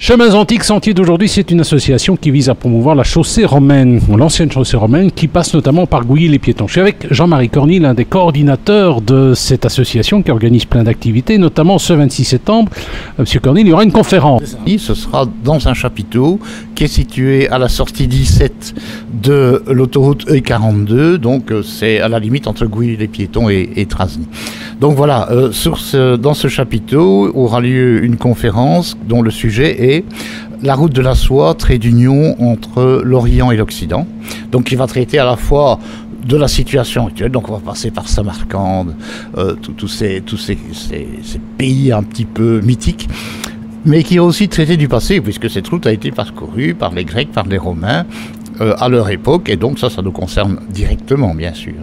Chemins Antiques Sentiers d'aujourd'hui, c'est une association qui vise à promouvoir la chaussée romaine, l'ancienne chaussée romaine, qui passe notamment par Gouilly-les-Piétons. Je suis avec Jean-Marie Corny, l'un des coordinateurs de cette association qui organise plein d'activités, notamment ce 26 septembre. Monsieur Corny, il y aura une conférence. Ce sera dans un chapiteau qui est situé à la sortie 17 de l'autoroute E42, donc c'est à la limite entre Gouilly-les-Piétons et Trasny. Donc voilà, dans ce chapiteau aura lieu une conférence dont le sujet est la route de la soie, trait d'union entre l'Orient et l'Occident. Donc qui va traiter à la fois de la situation actuelle, donc on va passer par Samarcande, tous ces pays un petit peu mythiques, mais qui va aussi traiter du passé, puisque cette route a été parcourue par les Grecs, par les Romains, à leur époque, et donc ça nous concerne directement, bien sûr.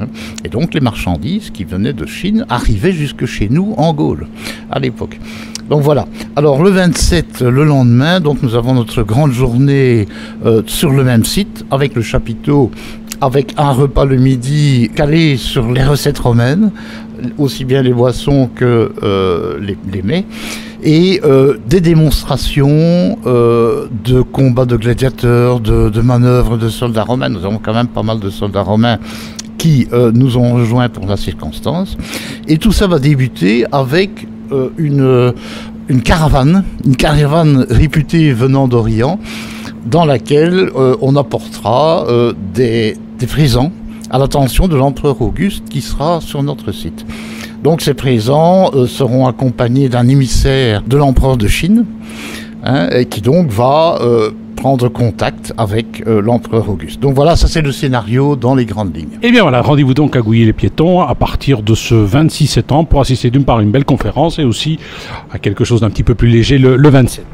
Et donc les marchandises qui venaient de Chine arrivaient jusque chez nous en Gaule, à l'époque. Donc voilà. Alors le 27, le lendemain, donc nous avons notre grande journée sur le même site, avec le chapiteau, avec un repas le midi calé sur les recettes romaines, aussi bien les boissons que les mets, et des démonstrations de combats de gladiateurs, de manœuvres de soldats romains. Nous avons quand même pas mal de soldats romains qui nous ont rejoints pour la circonstance. Et tout ça va débuter avec une caravane réputée venant d'Orient, dans laquelle on apportera des présents à l'attention de l'empereur Auguste qui sera sur notre site. Donc ces présents seront accompagnés d'un émissaire de l'empereur de Chine, et qui donc va prendre contact avec l'empereur Auguste. Donc voilà, ça c'est le scénario dans les grandes lignes. Et bien voilà, rendez-vous donc à Gouilly-les-Piétons à partir de ce 26 septembre pour assister d'une part à une belle conférence et aussi à quelque chose d'un petit peu plus léger le 27.